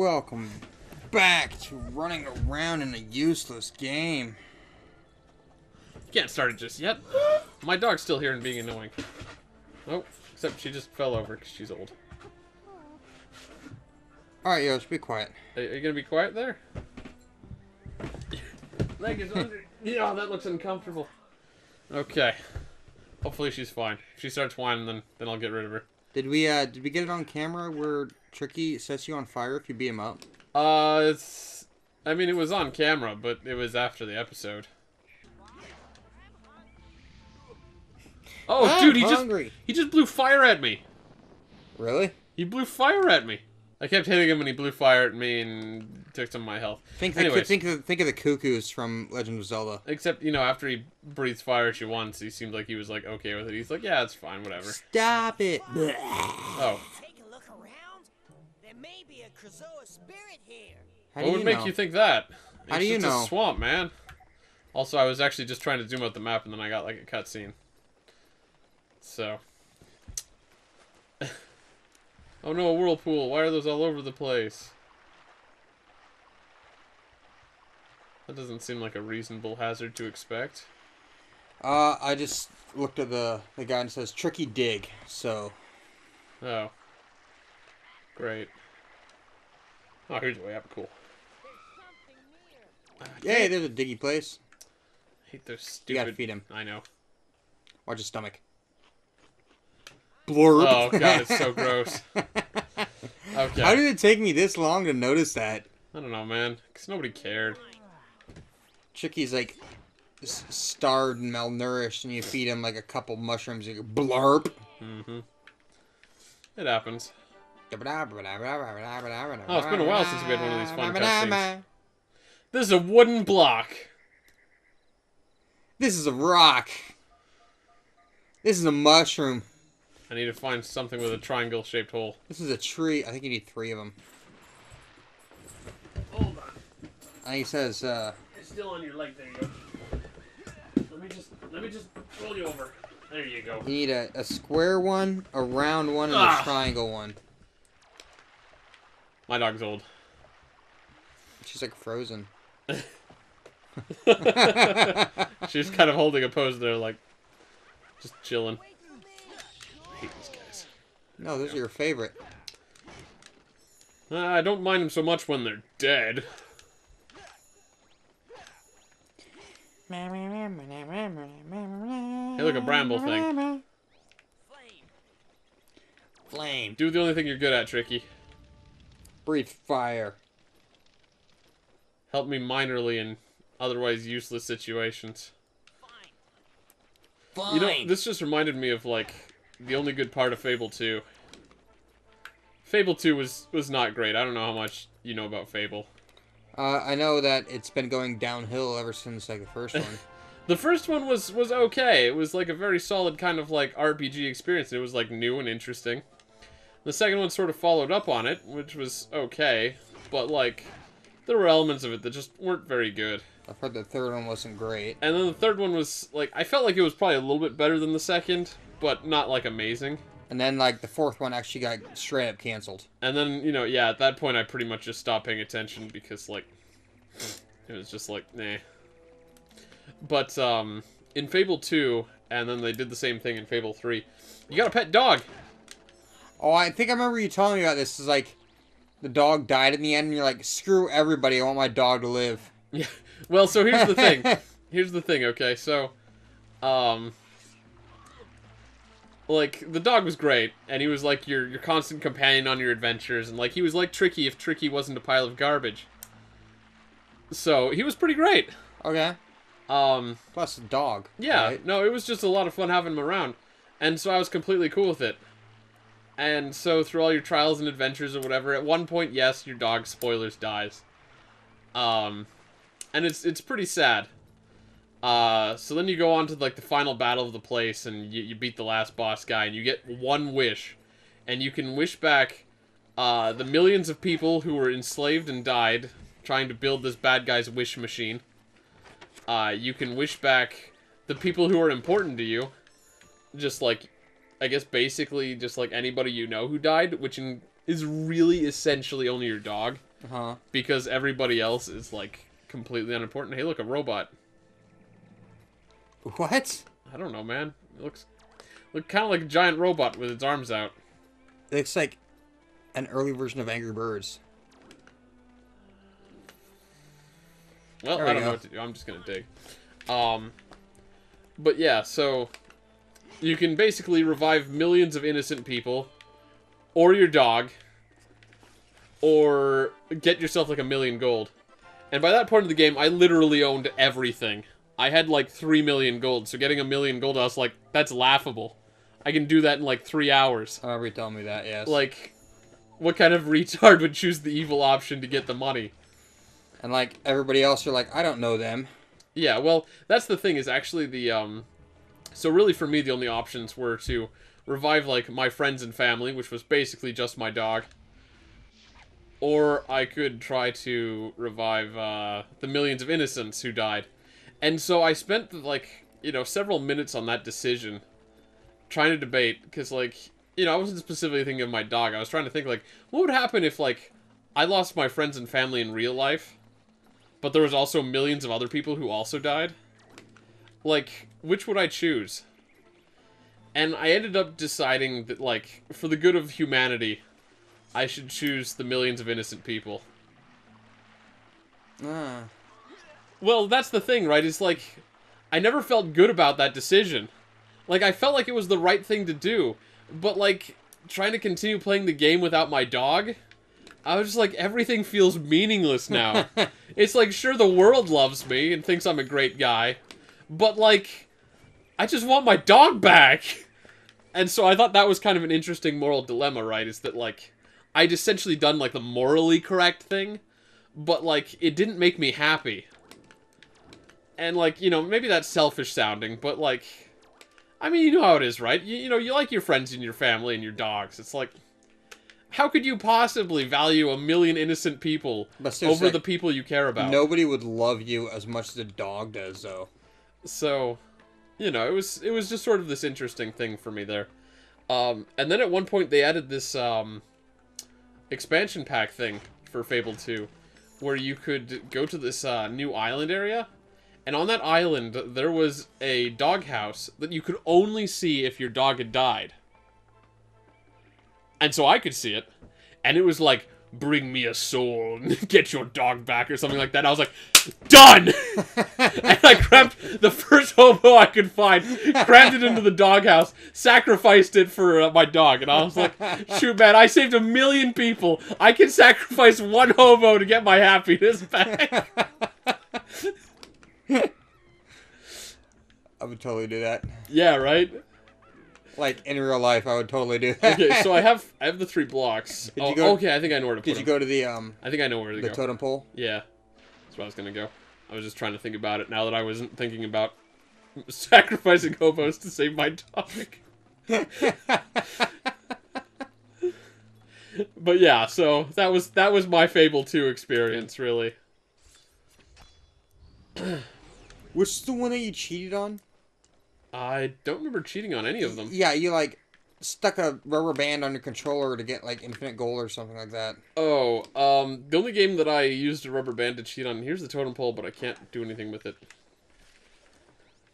welcome back to running around in a useless game. You can't start it just yet. My dog's still here and being annoying. Oh, except she just fell over because she's old. Alright, Yosh, be quiet. Are you gonna be quiet there? Leg is under. Yeah, that looks uncomfortable. Okay. Hopefully she's fine. If she starts whining, then I'll get rid of her. Did we get it on camera where Tricky sets you on fire if you beat him up? I mean, it was on camera, but it was after the episode. Oh, dude, he just blew fire at me. Really? He blew fire at me. I kept hitting him and he blew fire at me and took some of my health. Think of the cuckoos from Legend of Zelda. Except, you know, after he breathed fire at you once, he seemed like he was like okay with it. He's like, yeah, it's fine, whatever. Stop it. Oh. Take a look around. There may be a Krazoa spirit here. What would make you think that? How do you know? It's a swamp, man. Also, I was actually just trying to zoom out the map and then I got like a cutscene. So. Oh no, a whirlpool. Why are those all over the place? That doesn't seem like a reasonable hazard to expect. I just looked at the guy and it says Tricky Dig, so. Oh. Great. Oh, here's the way up. Cool. Yay, there's a diggy place. I hate those stupid... You gotta feed him. I know. Watch his stomach. Blurb. Oh god, it's so gross. Okay. How did it take me this long to notice that? I don't know, man. Because nobody cared. Chicky's like starved and malnourished, and you feed him like a couple mushrooms, and you go blarp. Mm-hmm. It happens. Oh, it's been a while since we had one of these fun cutscenes. This is a wooden block. This is a rock. This is a mushroom. I need to find something with a triangle-shaped hole. This is a tree. I think you need 3 of them. Hold on. I think he says, It's still on your leg. There you go. Let me just roll you over. There you go. You need a square one, a round one, and a triangle one. My dog's old. She's like frozen. She's kind of holding a pose there, like, just chilling. I hate these guys. No, those are your favorite. I don't mind them so much when they're dead. Hey, look, a bramble thing. Flame. Do the only thing you're good at, Tricky. Breathe fire. Help me minorly in otherwise useless situations. Fine. You know, this just reminded me of, like, the only good part of Fable 2. Fable 2 was not great. I don't know how much you know about Fable. I know that it's been going downhill ever since, like, the first one. The first one was okay. It was, like, a very solid kind of, like, RPG experience. It was, like, new and interesting. The second one sort of followed up on it, which was okay. But, like, there were elements of it that just weren't very good. I've heard the third one wasn't great. And then the third one was, like, I felt like it was probably a little bit better than the second, but not, like, amazing. And then, like, the fourth one actually got straight up canceled. And then, you know, yeah, at that point I pretty much just stopped paying attention because, like, it was just like, nah. But, in Fable 2, and then they did the same thing in Fable 3, you got a pet dog! Oh, I think I remember you telling me about this. It's like, the dog died in the end, and you're like, screw everybody, I want my dog to live. Yeah, well, so here's the thing. Here's the thing, okay? So, like, the dog was great, and he was, like, your constant companion on your adventures, and, like, he was like Tricky if Tricky wasn't a pile of garbage. So, he was pretty great. Okay. Plus a dog. Yeah, right? No, it was just a lot of fun having him around. And so I was completely cool with it. And so through all your trials and adventures or whatever, at one point, yes, your dog, spoilers, dies. And it's pretty sad. So then you go on to, like, the final battle of the place, and you beat the last boss guy, and you get one wish. And you can wish back the millions of people who were enslaved and died trying to build this bad guy's wish machine. You can wish back the people who are important to you. Just, like, I guess basically just, like, anybody you know who died, which is really essentially only your dog. Uh-huh. Because everybody else is, like, completely unimportant. Hey, look, a robot. What? I don't know, man. It looks kind of like a giant robot with its arms out. It looks like an early version of Angry Birds. Well, There I we don't know go. what to do. I'm just gonna dig. But yeah, so you can basically revive millions of innocent people, or your dog, or get yourself like 1,000,000 gold. And by that point of the game, I literally owned everything. I had like 3,000,000 gold, so getting 1,000,000 gold, I was like, that's laughable. I can do that in like 3 hours. I remember you telling me that, yes. Like, what kind of retard would choose the evil option to get the money? And like everybody else, you're like, I don't know them. Yeah, well, that's the thing, is actually the, so really for me, the only options were to revive, like, my friends and family, which was basically just my dog. Or I could try to revive, the millions of innocents who died. And so I spent, like, you know, several minutes on that decision, trying to debate, because, like, you know, I wasn't specifically thinking of my dog. I was trying to think, like, what would happen if, like, I lost my friends and family in real life, but there was also millions of other people who also died? Like, which would I choose? And I ended up deciding that, like, for the good of humanity, I should choose the millions of innocent people. Ah. Well, that's the thing, right? It's like, I never felt good about that decision. Like, I felt like it was the right thing to do, but, like, trying to continue playing the game without my dog, I was just like, everything feels meaningless now. It's like, sure, the world loves me and thinks I'm a great guy, but, like, I just want my dog back. And so I thought that was kind of an interesting moral dilemma, right? Is that, like, I'd essentially done, like, the morally correct thing, but, like, it didn't make me happy. And, like, you know, maybe that's selfish sounding, but, like, I mean, you know how it is, right? You know, you like your friends and your family and your dogs. It's like, how could you possibly value 1,000,000 innocent people over the people you care about? Nobody would love you as much as a dog does, though. So, you know, it was just sort of this interesting thing for me there. And then at one point they added this expansion pack thing for Fable 2, where you could go to this new island area, and on that island there was a doghouse that you could only see if your dog had died. And so I could see it, and it was like, bring me a soul and get your dog back or something like that. I was like, done! And I grabbed the first hobo I could find, crammed it into the doghouse, sacrificed it for my dog. And I was like, shoot, man, I saved 1,000,000 people. I can sacrifice one hobo to get my happiness back. I would totally do that. Yeah, right? Like, in real life, I would totally do that. Okay, so I have the 3 blocks. Did you go- okay, I think I know where to put Did you them. go to the, I think I know where to the go. totem pole? Yeah, that's where I was gonna go. I was just trying to think about it now that I wasn't thinking about sacrificing hobos to save my dog. But yeah, so that was my Fable 2 experience, really. Which is the one that you cheated on? I don't remember cheating on any of them. Yeah, you, like, stuck a rubber band on your controller to get, like, infinite gold or something like that. Oh, the only game that I used a rubber band to cheat on, here's the totem pole, but I can't do anything with it.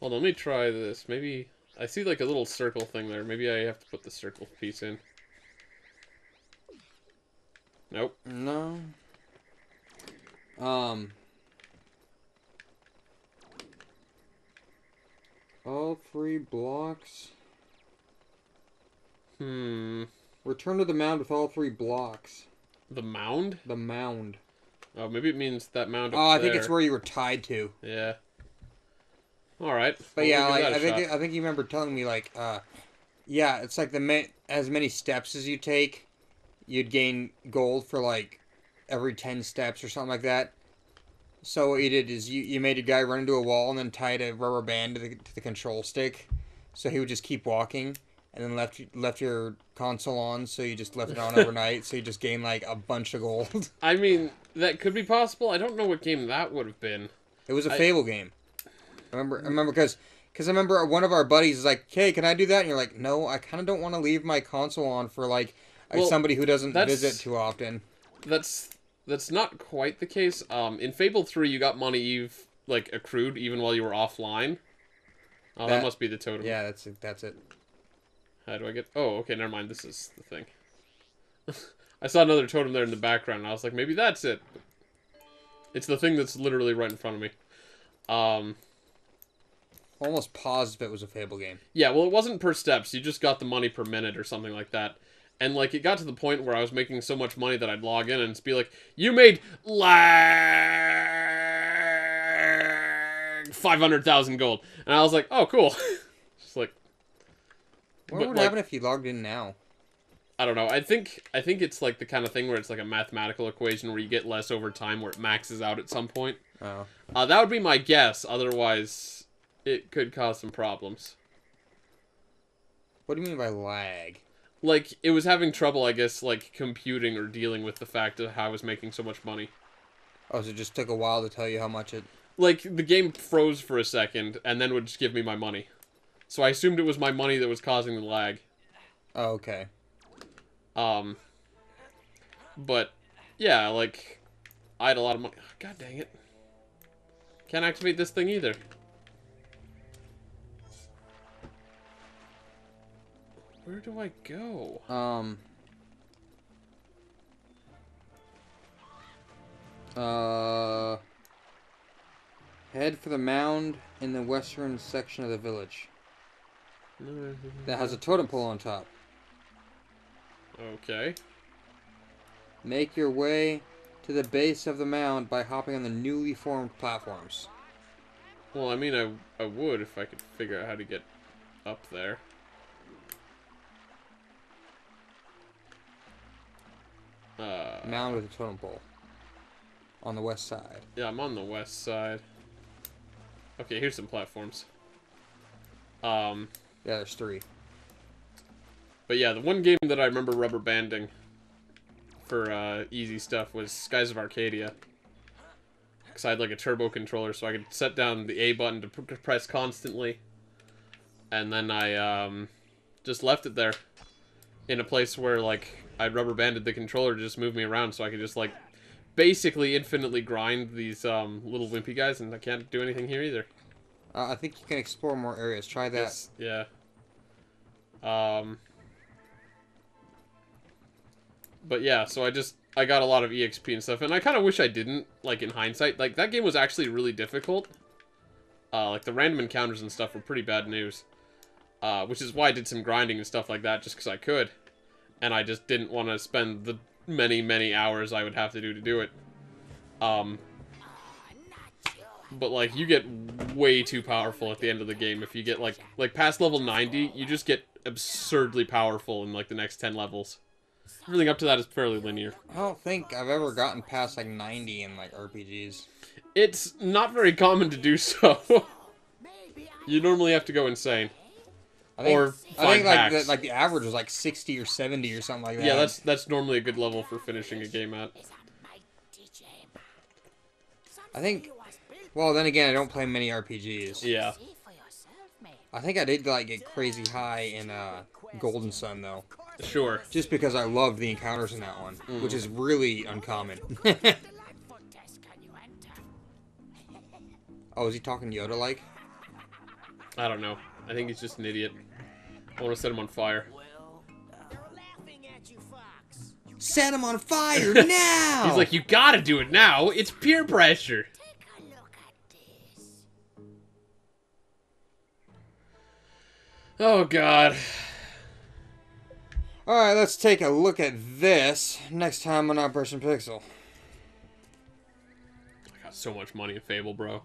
Hold on, let me try this. Maybe, I see like a little circle thing there. Maybe I have to put the circle piece in. Nope. No. All 3 blocks. Return to the mound with all 3 blocks. The mound? The mound. Oh, maybe it means that mound up Oh, I think there. it's where you were tied to. Yeah. Alright. But yeah, like, I think you remember telling me, like, yeah, it's like as many steps as you take, you'd gain gold for, like, every 10 steps or something like that. So what you did is you made a guy run into a wall and then tied a rubber band to the control stick, so he would just keep walking, and then left your console on, so you just left it on overnight, so you just gained like a bunch of gold. I mean, that could be possible. I don't know what game that would have been. It was a Fable game. I remember because I remember one of our buddies is like, "Hey, can I do that?" And you're like, "No, I kind of don't want to leave my console on for like Like Well, somebody who doesn't that's- visit too often. That's not quite the case. In Fable 3, you got money you've like accrued even while you were offline. Oh, that must be the totem. Yeah, that's it. That's it. How do I get... Oh, okay, never mind. This is the thing. I saw another totem there in the background, and I was like, maybe that's it. It's the thing that's literally right in front of me. Almost positive it was a Fable game. Yeah, well, it wasn't per steps. You just got the money per minute or something like that. And, like, it got to the point where I was making so much money that I'd log in and be like, you made like 500,000 gold. And I was like, oh, cool. Just like... What would happen if you logged in now? I don't know. I think it's like the kind of thing where it's like a mathematical equation where you get less over time where it maxes out at some point. Oh. That would be my guess. Otherwise, it could cause some problems. What do you mean by lag? Like, it was having trouble, I guess, like, computing or dealing with the fact of how I was making so much money. Oh, so it just took a while to tell you how much it... Like, the game froze for a second, and then would just give me my money. So I assumed it was my money that was causing the lag. Oh, okay. But, yeah, like, I had a lot of money. Oh, God dang it. Can't activate this thing either. Where do I go? Head for the mound in the western section of the village. That has a totem pole on top. Okay. Make your way to the base of the mound by hopping on the newly formed platforms. Well, I mean, I would if I could figure out how to get up there. Mound with a totem pole. On the west side. Yeah, I'm on the west side. Okay, here's some platforms. Yeah, there's 3. But yeah, the one game that I remember rubber banding for easy stuff was Skies of Arcadia. Because I had like a turbo controller, so I could set down the A button to press constantly. And then I just left it there in a place where like I'd rubber banded the controller to just move me around, so I could just like basically infinitely grind these little wimpy guys, and I can't do anything here either. I think you can explore more areas. Try that. Yes, yeah. But yeah, so I got a lot of EXP and stuff, and I kind of wish I didn't, like, in hindsight. Like, that game was actually really difficult. Like, the random encounters and stuff were pretty bad news. Which is why I did some grinding and stuff like that, just because I could. And I just didn't want to spend the many, many hours I would have to do it. But, like, you get way too powerful at the end of the game. If you get, like past level 90, you just get absurdly powerful in, like, the next 10 levels. Everything up to that is fairly linear. I don't think I've ever gotten past, like, 90 in, like, RPGs. It's not very common to do so. You normally have to go insane. I think, Or I think hacks. like the average was, like, 60 or 70 or something like that. Yeah, that's normally a good level for finishing a game at. I think... Well, then again, I don't play many RPGs. Yeah. I think I did, like, get crazy high in, Golden Sun, though. Sure. Just because I loved the encounters in that one, which is really uncommon. Oh, is he talking Yoda-like? I don't know. I think he's just an idiot. I want to set him on fire. Set him on fire now! He's like, you gotta do it now! It's peer pressure! Oh, God. Alright, let's take a look at this next time on Operation Pixel. I got so much money in Fable, bro.